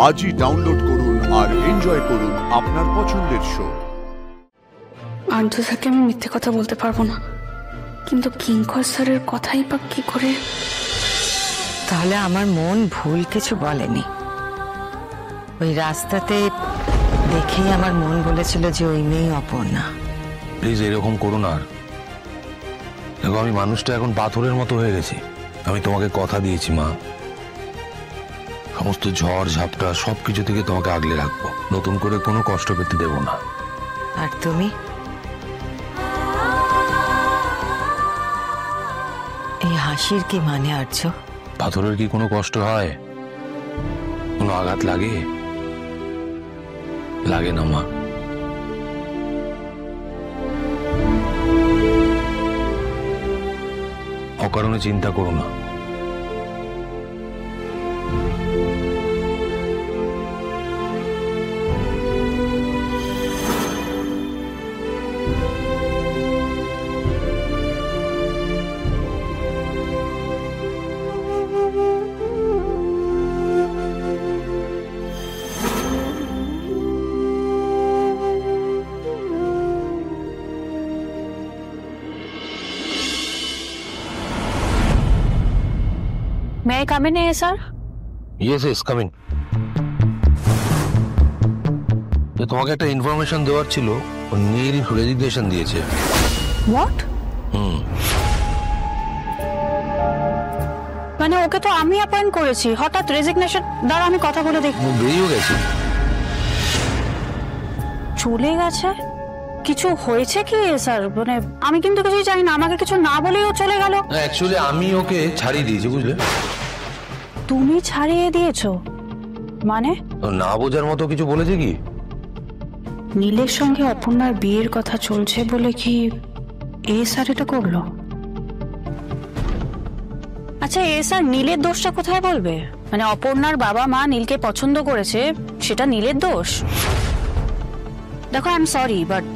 আজই ডাউনলোড করুন আর এনজয় করুন আপনার পছন্দের শো। আর্য স্যারকে আমি মিথ্যে কথা বলতে পারবো না, কিন্তু কিঙ্কর স্যারের কথাই বা কি করে? তাহলে আমার মন ভুল কিছু বলেনি। ওই রাস্তাতে দেখেই আমার মন বলেছিল যে ওই মেয়ে অপর্ণা। প্লিজ এরকম করো না। আর দেখো, আমি মানুষটা এখন পাথরের মতো হয়ে গেছি। আমি তোমাকে কথা দিয়েছি মা, সমস্ত ঝড় ঝাপটা সবকিছু থেকে তোমাকে আগলে রাখবো, নতুন করে কোনো কষ্ট পেতে দেব না। আর তুমি এই হাসির কি মানে আর্য? পাথরের কি কোনো কষ্ট হয়? কোনো আঘাত লাগে? লাগে না মা। অকারণে চিন্তা করো না। May I come in here, sir? Yes, come in. তোমাকে একটা ইনফরমেশন দেওয়ার ছিল। নীল রেজিগনেশন দিয়েছে। What? মানে ওকে তো আমি অ্যাপয়েন্ট করেছি, হঠাৎ রেজিগনেশন? দ্বারা আমি কথা বলে দেখি। বেরিয়ে গেছে। চলে গেছে? কিছু হয়েছে কি স্যার? মানে আমি কিন্তু কিছুই জানি না, আমাকে কিছু না বলেও চলে গেল। অ্যাকচুয়ালি আমি ওকে ছাড়িয়ে দিয়েছি, বুঝলে? তুমি ছাড়িয়ে দিয়েছো মানে? না বোঝার মতো কিছু বলেছে কি? নীলের সঙ্গে অপর্ণার বিয়ের কথা চলছে বলে কি এ স্যার এটা করলো? আচ্ছা, এ স্যার নীলের দোষটা কোথায় বলবে? মানে অপর্ণার বাবা মা নীলকে পছন্দ করেছে, সেটা নীলের দোষ? দেখো, আই এম সরি, বাট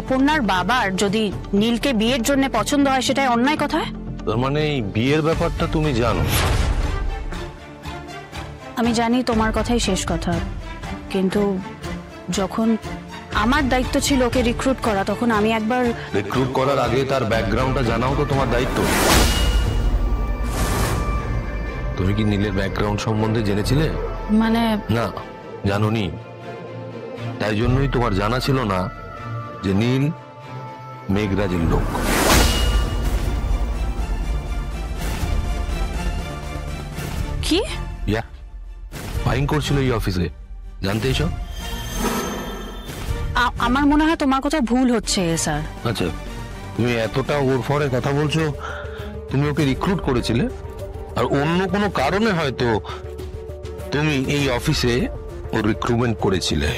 অপর্ণার বাবার যদি নীলকে বিয়ের জন্য পছন্দ হয়, সেটাই অন্যায় কথা। তার মানে এই বিয়ের ব্যাপারটা তুমি জানো? আমি জানি তোমার কথাই শেষ কথা, কিন্তু যখন আমার দায়িত্ব ছিল ওকে রিক্রুট করা, তখন আমি একবার রিক্রুট করার আগে তার ব্যাকগ্রাউন্ডটা জানাও তো তোমার দায়িত্ব। তুমি কি নীলের ব্যাকগ্রাউন্ড সম্বন্ধে জেনেছিলে? মানে না, জানোনি। তাই জন্যই তোমার জানা ছিল না যে নীল মেঘরাজের লোক। কি? ফাইন করছিল এই অফিসে, জানতে এসো? আমার মনে হয় তোমার কোথাও ভুল হচ্ছে স্যার। আচ্ছা, তুমি এতটা ওর ফরে কথা বলছো, তুমি ওকে রিক্রুট করেছিলে, আর অন্য কোনো কারণে হয়তো তুমি এই অফিসে ওর রিক্রুটমেন্ট করেছিলে।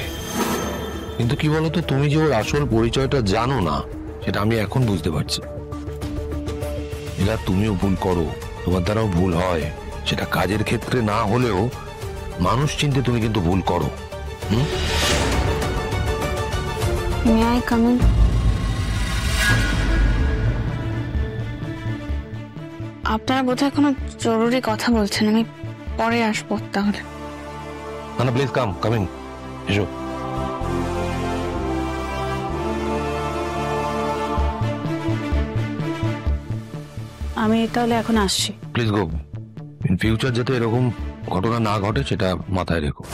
কিন্তু কি বলতো, তুমি যে ওর আসল পরিচয়টা জানো না, সেটা আমি এখন বুঝতে পারছি। এরা তুমিও ভুল করো, তোমার দ্বারাও ভুল হয়, সেটা কাজের ক্ষেত্রে না হলেও মানুষ চিনতে তুমি কিন্তু ভুল করো। May I come in? আপনারা বোধহয় কোনো জরুরি কথা বলছেন, আমি পরে আসবো তাহলে। না, প্লিজ কাম ইন, এসো। আমি তাহলে এখন আসছি। Please go. ইন ফিউচার যাতে এরকম ঘটনা না ঘটে, সেটা মাথায় রেখো।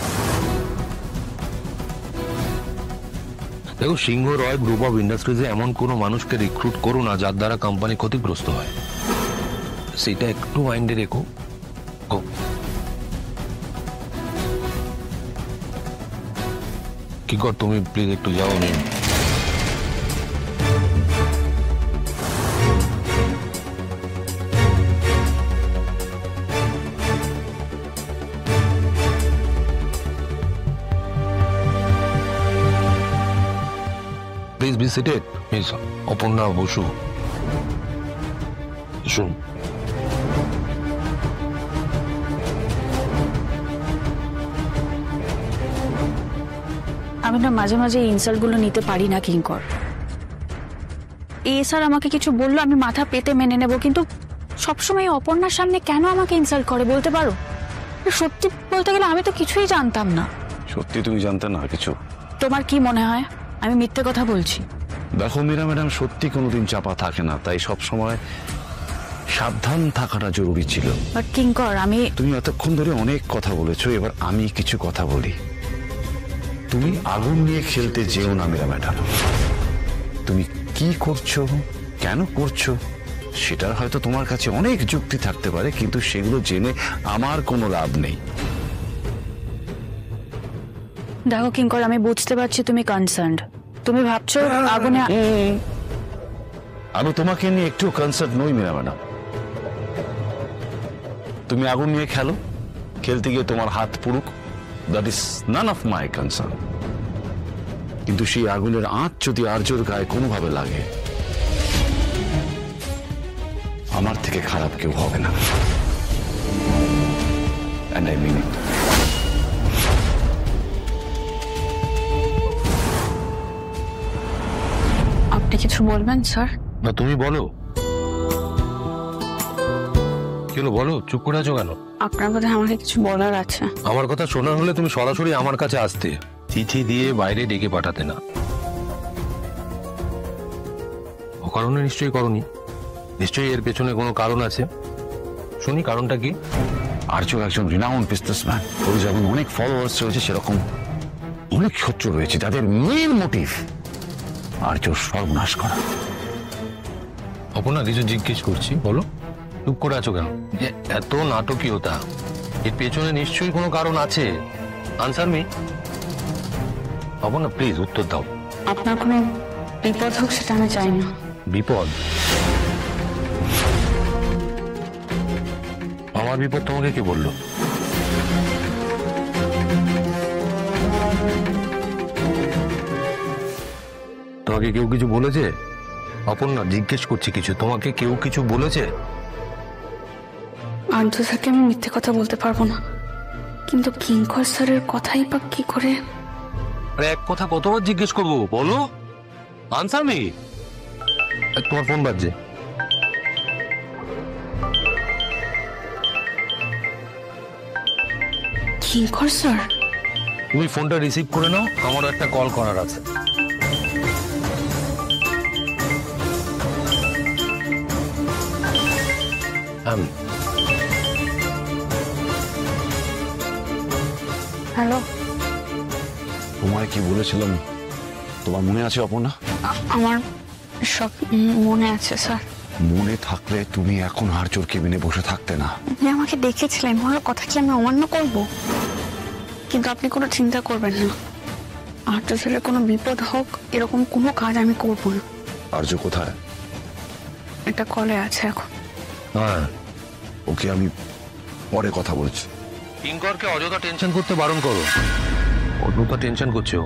দেখো, সিংহ রয় গ্রুপ অফ ইন্ডাস্ট্রিজে এমন কোনো মানুষকে রিক্রুট করো না যার দ্বারা কোম্পানি ক্ষতিগ্রস্ত হয়। সেটা একটু মাইন্ডে রেখো। কি কর, তুমি প্লিজ একটু যাও। নেই please be seated, miss Aparna Basu. শুন, আমি না মাঝে মাঝে ইনসাল্টগুলো নিতে পারি না কিঙ্কর। এ স্যার আমাকে কিছু বললো, আমি মাথা পেতে মেনে নেব, কিন্তু সবসময় অপর্ণার সামনে কেন আমাকে ইনসাল্ট করে বলতে পারো? সত্যি বলতে গেলে আমি তো কিছুই জানতাম না। সত্যি তুমি জানতে না কিছু? তোমার কি মনে হয় আমি মিথ্যে কথা বলছি? দেখো মীরা ম্যাডাম, সত্যি কোনোদিন চাপা থাকে না, তাই সব সময় সাবধান থাকাটা জরুরি ছিল। বাট কিঙ্কর, আমি তুমি এতক্ষণ ধরে অনেক কথা বলেছো, এবার আমি কিছু কথা বলি। তুমি আগুন নিয়ে খেলতে যেও না মীরা ম্যাডাম। তুমি কি করছো, কেন করছো, সেটার হয়তো তোমার কাছে অনেক যুক্তি থাকতে পারে, কিন্তু সেগুলো জেনে আমার কোনো লাভ নেই। দেখো কিঙ্কর, আমি বুঝতে পারছি তুমি কনসার্নড। তুমি ভাবছো আগুনে আমি তোমাকে নিয়ে একটু কনসার্ন নই মীরা ম্যাডাম। তুমি আগুন নিয়ে খেলো, খেলতে গিয়ে তোমার হাত পুড়ুক, that is none of my concern. কিন্তু সেই আগুনের আঁচ যদি আর্যর গায়ে কোনোভাবে লাগে, আমার থেকে খারাপ কেউ হবে না। And I mean it. আপনি কিছু বলবেন স্যার? না তুমি বলো, কি হলো বলো, চুপ করে আছো কেন? আপনার বোধহয় আমাকে কিছু বলার আছে। আমার কথা শোনার হলে তুমি সরাসরি আমার কাছে আসতে, চিঠি দিয়ে বাইরে ডেকে পাঠাতে না। অকারণে নিশ্চয়ই করনি, নিশ্চয়ই এর পেছনে কোনো কারণ আছে। শুনি কারণটা কি? আর্য একজন রিনাউন্ড বিজনেসম্যান, ওর যেমন অনেক ফলোয়ার্স রয়েছে, সেরকম অনেক শত্রু রয়েছে, তাদের মেইন মোটিভ আর্যর সর্বনাশ করা। অপনা কিছু জিজ্ঞেস করছি, বলো, চুপ করে আছো কেন? যে এত নাটকীয়তা, এর পেছনে নিশ্চয়ই কোনো কারণ আছে। Answer me. অপনা প্লিজ উত্তর দাও। আপনার কোনো বিপদ হোক সেটা আমি চাই না। বিপদ? আমার বিপদ তোমাকে কে বললো? তোমাকে কেউ কিছু বলেছে? অপর্ণা জিজ্ঞেস করছি কিছু, তোমাকে কেউ কিছু বলেছে? আর্য স্যারকে আমি মিথ্যে কথা বলতে পারবো না, কিন্তু কিঙ্কর স্যারের কথাই বা কি করে? আরে এক কথা কতবার জিজ্ঞেস করবো, বলো, আনসার মি। তোমার ফোন বাজছে। কিঙ্কর স্যার? তুমি ফোনটা রিসিভ করে নাও, আমারও একটা কল করার আছে। হ্যালো, তোমায় কি বলেছিলাম তোমার মনে আছে অপর্ণা? আমার সব মনে আছে স্যার। মনে থাকলে তুমি এখন আর্যর কেবিনে বসে থাকতে না। আপনি আমাকে দেখেছিলেন, ওনার কথা কি আমি অমান্য করব? কিন্তু আপনি কোনো চিন্তা করবেন না, আর্য স্যারের কোনো বিপদ হোক এরকম কোনো কাজ আমি করব না। আর্য কোথায়? একটা কলে আছে এখন। হ্যাঁ, ওকে আমি পরে কথা বলছি। কিঙ্করকে অযথা টেনশন করতে বারণ করো, অযথা টেনশন করছে ও।